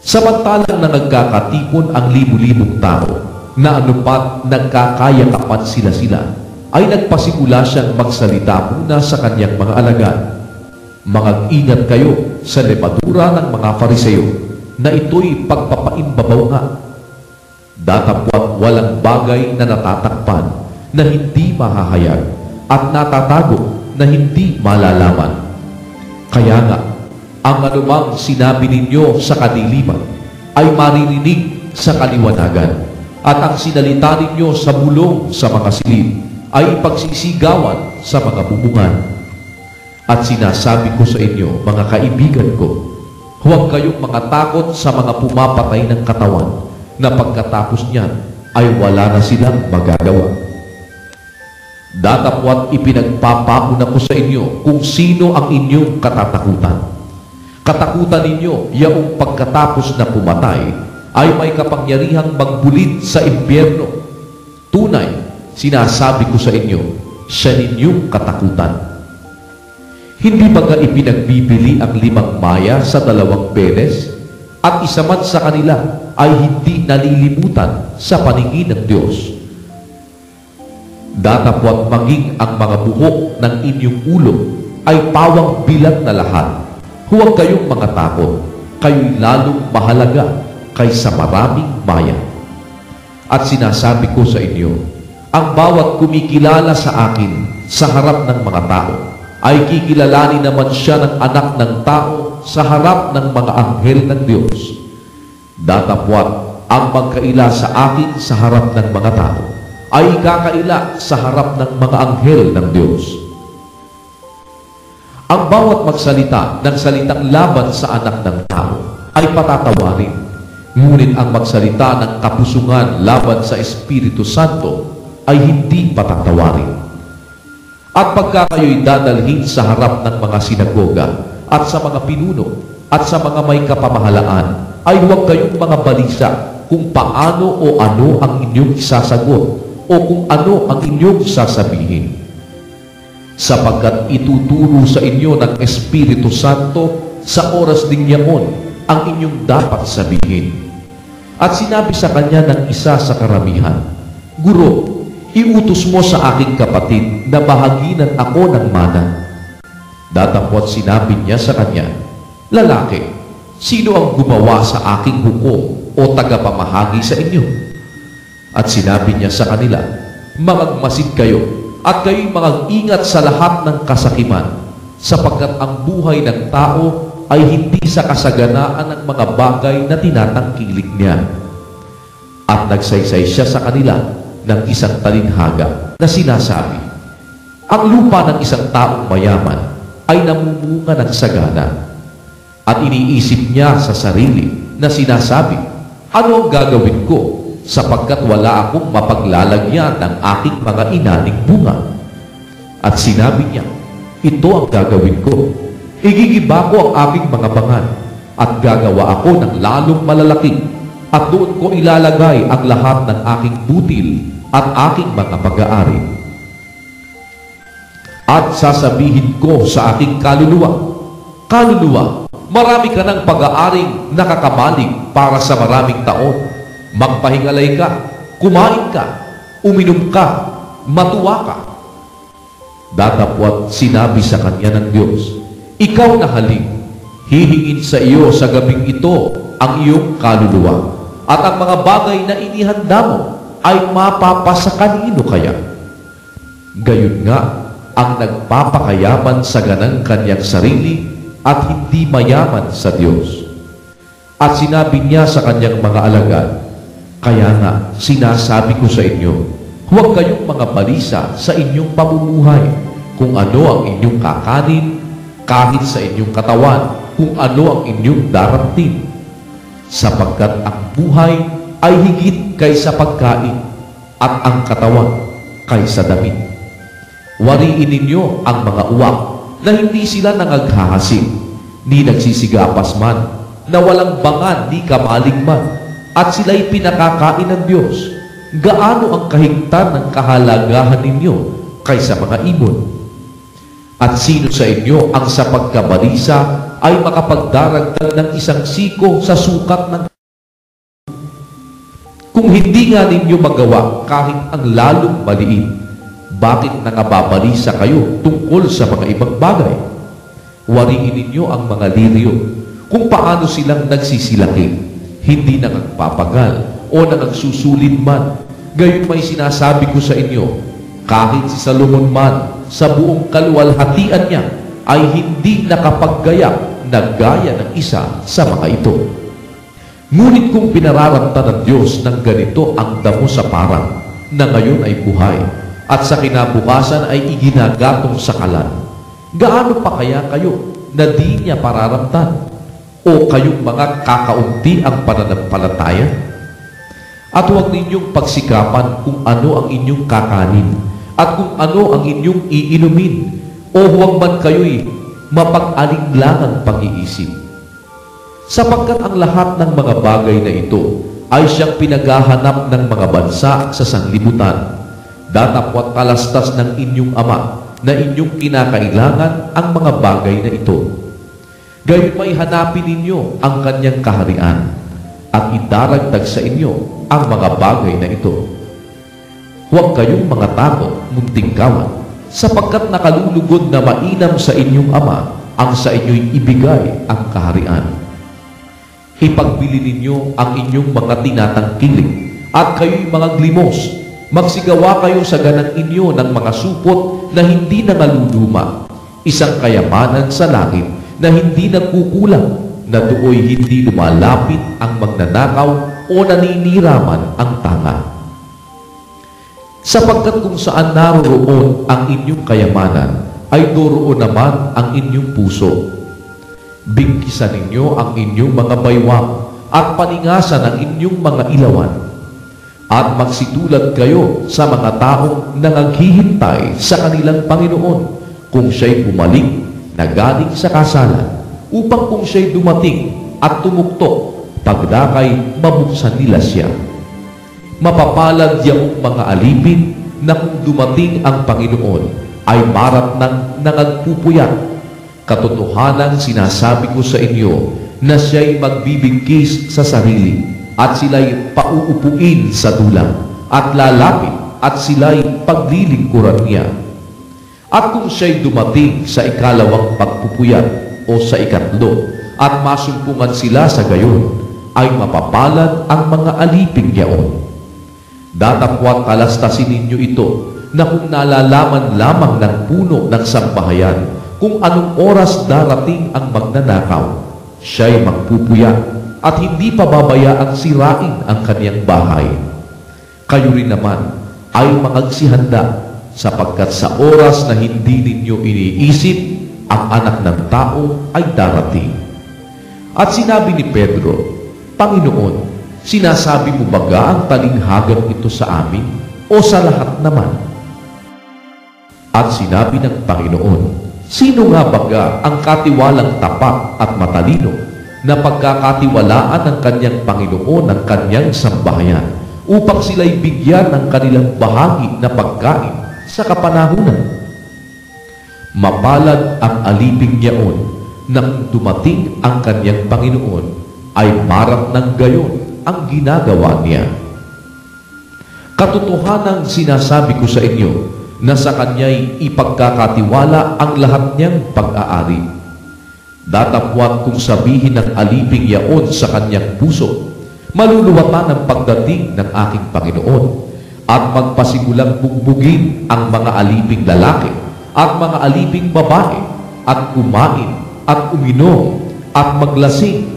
Samantalang na nagkakatipon ang libu-libong tao, na anupat nagkakayakapan sila-sila, ay nagpasimula siyang magsalita muna sa kanyang mga alagad. Mag-ingat kayo sa levadura ng mga Fariseo, na ito'y pagpapaimbabaw nga. Datapwat walang bagay na natatakpan, na hindi mahahayag, at natatago na hindi malalaman. Kaya nga, ang anumang sinabi ninyo sa kadiliman ay maririnig sa kaliwanagan, at ang sinalita ninyo sa bulong sa mga silid ay ipagsisigawan sa mga bubungan. At sinasabi ko sa inyo, mga kaibigan ko, huwag kayong makatakot sa mga pumapatay ng katawan, na pagkatapos niyan ay wala na silang magagawa. Datapwat ipinagpapauna ko sa inyo kung sino ang inyong katatakutan. Katakutan ninyo, yaong pagkatapos na pumatay, ay may kapangyarihang magbulid sa impyerno. Tunay, sinasabi ko sa inyo, siya ninyong katakutan. Hindi ba nga ipinagbibili ang 5 maya sa 2 beles, at isa man sa kanila ay hindi nalilimutan sa paningin ng Diyos? Datapwat maging ang mga buhok ng inyong ulo ay pawang bilang na lahat. Huwag kayong mga takot, kayo'y lalong mahalaga kaysa maraming maya. At sinasabi ko sa inyo, ang bawat kumikilala sa akin sa harap ng mga tao, ay kikilalanin naman siya ng anak ng tao sa harap ng mga anghel ng Diyos. Datapwat ang magkaila sa akin sa harap ng mga tao, ay kakaila sa harap ng mga anghel ng Diyos. Ang bawat magsalita ng salitang laban sa anak ng tao ay patatawarin. Ngunit ang magsalita ng kapusungan laban sa Espiritu Santo ay hindi patatawarin. At pagka kayo'y dadalhin sa harap ng mga sinagoga at sa mga pinuno at sa mga may kapamahalaan, ay huwag kayong mga balisa kung paano o ano ang inyong isasagot o kung ano ang inyong sasabihin. Sapagkat ituturo sa inyo ng Espiritu Santo sa oras ding yaon ang inyong dapat sabihin. At sinabi sa kanya ng isa sa karamihan, Guro, iutos mo sa aking kapatid na bahaginan ako ng mana. Datapwat sinabi niya sa kanya, Lalaki, sino ang gumawa sa aking hukom o tagapamahagi sa inyo? At sinabi niya sa kanila, Magmasid kayo, at kayo'y mag-ingat sa lahat ng kasakiman, sapagkat ang buhay ng tao ay hindi sa kasaganaan ng mga bagay na tinatangkilik niya. At nagsaysay siya sa kanila ng isang talinhaga na sinasabi, Ang lupa ng isang taong mayaman ay namumunga ng sagana. At iniisip niya sa sarili na sinasabi, Ano ang gagawin ko? Sapagkat wala akong mapaglalagyan ng aking mga inaning bunga. At sinabi niya, Ito ang gagawin ko. Igigiba ko ang aking mga bangan, at gagawa ako ng lalong malalaki, at doon ko ilalagay ang lahat ng aking butil at aking mga pag-aari. At sasabihin ko sa aking kaluluwa, Kaluluwa, marami ka ng pag-aaring nakakamalig para sa maraming taon. Magpahingalay ka, kumain ka, uminom ka, matuwa ka. Datapwat sinabi sa kanya ng Diyos, Ikaw na halik, hihingin sa iyo sa gabing ito ang iyong kaluluwa, at ang mga bagay na inihanda mo ay mapapasa kanino kaya? Gayon nga, ang nagpapakayaman sa ganang kanyang sarili at hindi mayaman sa Diyos. At sinabi niya sa kanyang mga alagad, Kaya nga, sinasabi ko sa inyo, huwag kayong mga balisa sa inyong pamumuhay, kung ano ang inyong kakanin, kahit sa inyong katawan, kung ano ang inyong darating. Sapagkat ang buhay ay higit kaysa pagkain, at ang katawan kaysa damit. Wariin ninyo ang mga uwak na hindi sila nangaghahasik, ni nagsisigapas man, na walang bangan ni kamaling man, at sila'y pinakakain ng Diyos. Gaano ang kahigtan ng kahalagahan ninyo kaysa mga ibon? At sino sa inyo ang sa pagkabalisa ay makapagdaragdag ng isang siko sa sukat ng. Kung hindi nga ninyo magawa kahit ang lalong maliit, bakit nangababalisa kayo tungkol sa mga ibang bagay? Wariin ninyo ang mga liryo, kung paano silang nagsisilaki, hindi nagpapagal o nagsusulid man. Gayon may sinasabi ko sa inyo, kahit si Salomon man sa buong kaluwalhatian niya ay hindi nakapaggayak na gaya ng isa sa mga ito. Ngunit kung pinararamta ng Diyos ng ganito ang damo sa parang na ngayon ay buhay at sa kinabukasan ay iginagatong sa kalan, gaano pa kaya kayo na di niya pararamtan? O kayong mga kakaunti ang pananampalataya? At huwag ninyong pagsikapan kung ano ang inyong kakanin at kung ano ang inyong iinumin, o huwag man kayo'y mapag-alinglangang pag-iisip. Sapagkat ang lahat ng mga bagay na ito ay siyang pinaghahanap ng mga bansa sa sanlibutan. Datapwat talastas ng inyong Ama na inyong kinakailangan ang mga bagay na ito. Gayon may hanapin ninyo ang kanyang kaharian at idaragdag sa inyo ang mga bagay na ito. Huwag kayong mga takot, munting kawan, sapagkat nakalulugod na mainam sa inyong Ama ang sa inyo'y ibigay ang kaharian. Ipagbili ninyo ang inyong mga tinatangkilik at kayo'y mga glimos. Magsigawa kayo sa ganang inyo ng mga supot na hindi nangaluluma, isang kayamanan sa langit na hindi nagkukulang, na do'y hindi lumalapit ang magnanakaw o naniniraman ang tanga. Sapagkat kung saan naroroon ang inyong kayamanan, ay doroon naman ang inyong puso. Bigkisan ninyo ang inyong mga baywang at paningasan ang inyong mga ilawan. At magsitulad kayo sa mga taong nangaghihintay sa kanilang Panginoon kung siya'y bumalik na galing sa kasalan, upang kung siya'y dumating at tumuktok, pagdakay mabuksan nila siya. Mapapalad yung mga alipin na kung dumating ang Panginoon ay marat ng nangagpupuyat. Katotohanan sinasabi ko sa inyo na siya'y magbibigkis sa sarili at sila'y pauupuin sa dulang at lalapit at sila'y paglilingkuran niya. At kung siya'y dumating sa ikalawang pagpupuyat o sa ikatlo at masumpungan sila sa gayon, ay mapapalad ang mga aliping yaon. Datapwat talastasin ninyo ito na kung nalalaman lamang ng puno ng sambahayan kung anong oras darating ang magnanakaw, siya'y magpupuyat at hindi pababayaang sirain ang kaniyang bahay. Kayo rin naman ay magsihanda, sapagkat sa oras na hindi ninyo iniisip, ang anak ng tao ay darating. At sinabi ni Pedro, Panginoon, sinasabi mo baga ang talinghagang ito sa amin o sa lahat naman? At sinabi ng Panginoon, sino nga baga ang katiwalang tapat at matalino na pagkakatiwalaan ng kanyang Panginoon ng kanyang sambahayan upang sila'y bigyan ng kanilang bahagi na pagkain sa kapanahunan? Mapalad ang aliping yaon nang dumating ang kanyang Panginoon ay marat ng gayon ang ginagawa niya. Katotohanan sinasabi ko sa inyo na sa kanya'y ipagkakatiwala ang lahat niyang pag-aari. Datapwat kung sabihin ng aliping yaon sa kanyang puso, maluluwatan ang pagdating ng aking Panginoon, at magpasigulang bugbugin ang mga aliping lalaki at mga aliping babae, at kumain at uminom at maglasing.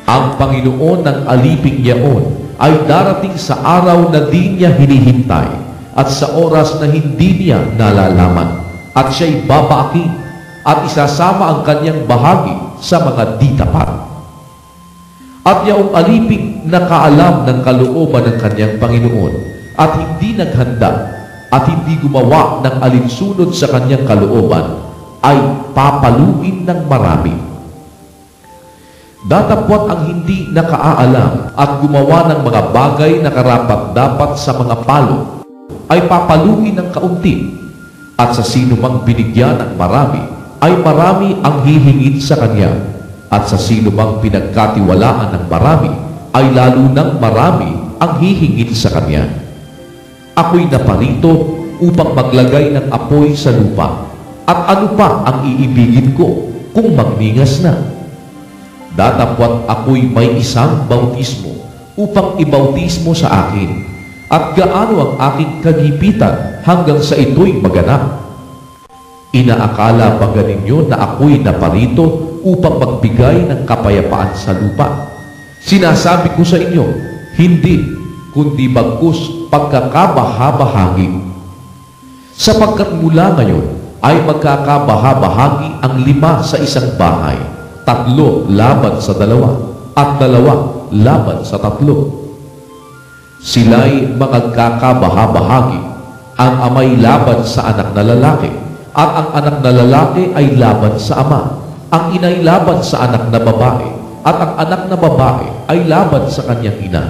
Ang Panginoon ng aliping yaon ay darating sa araw na di niya hinihintay at sa oras na hindi niya nalalaman, at siya'y babaakin at isasama ang kanyang bahagi sa mga di tapat. At yaong aliping nakaalam ng kalooban ng kanyang Panginoon at hindi naghanda at hindi gumawa ng alinsunod sa kanyang kalooban, ay papaluin ng marami. Datapwat ang hindi nakaaalam at gumawa ng mga bagay na karapat-dapat sa mga palo ay papaluin ng kaunti, at sa sino mang binigyan ng marami ay marami ang hihingin sa kanya, at sa sino mang pinagkatiwalaan ng marami, ay lalo nang marami ang hihingin sa kanya. Ako'y naparito upang maglagay ng apoy sa lupa, at ano pa ang iibigin ko kung magningas na? Datapwat ako'y may isang bautismo upang ibautismo sa akin, at gaano ang aking kagipitan hanggang sa ito'y maganap. Inaakala ba ganinyo na ako'y naparito upang magbigay ng kapayapaan sa lupa? Sinasabi ko sa inyo, hindi, kundi bagkus pagkakabahabahagi. Sapagkat mula ngayon ay magkakabahabahagi ang 5 sa isang bahay, 3 laban sa 2, at 2 laban sa 3. Sila'y magkakabahabahagi, ang ama'y laban sa anak na lalaki, at ang anak na lalaki ay laban sa ama, ang ina'y laban sa anak na babae, at ang anak na babae ay laban sa kanyang ina.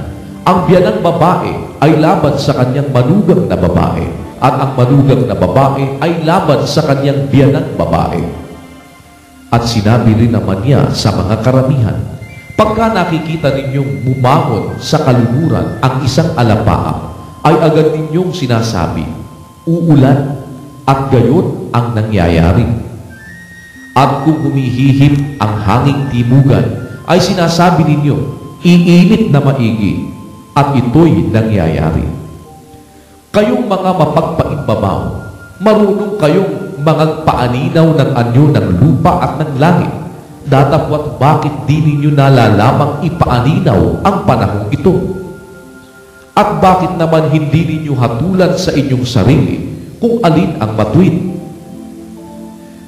Ang biyanang babae ay laban sa kanyang manugang na babae, at ang manugang na babae ay laban sa kanyang biyanang babae. At sinabi rin naman niya sa mga karamihan, pagka nakikita ninyong bumangon sa kaluluran ang isang alapaap, ay agad ninyong sinasabi, uulan, at gayon ang nangyayari. At kung humihihip ang hanging timugan, ay sinasabi ninyo, iinit na maigi, at ito'y nangyayari. Kayong mga mapagpaimbabaw, marunong kayong magpaaninaw ng anyo ng lupa at ng langit, datapwat bakit di ninyo nalalamang ipaaninaw ang panahong ito? At bakit naman hindi ninyo hatulan sa inyong sarili kung alin ang matuwid?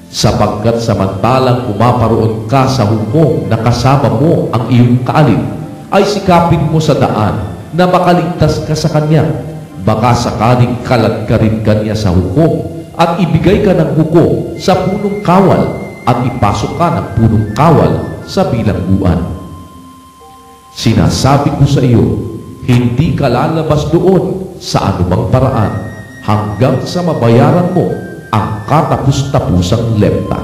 Sapagkat samantalang pumaparoon ka sa hukom na kasama mo ang iyong kaalin, ay sikapin mo sa daan na makaligtas ka sa kanya. Baka sakaling kalagkarin ka niya sa hukom at ibigay ka ng hukom sa punong kawal at ipasok ka ng punong kawal sa bilangguan. Sinasabi ko sa iyo, hindi ka lalabas doon sa anumang paraan hanggang sa mabayaran mo ang katapus-tapusang lepta.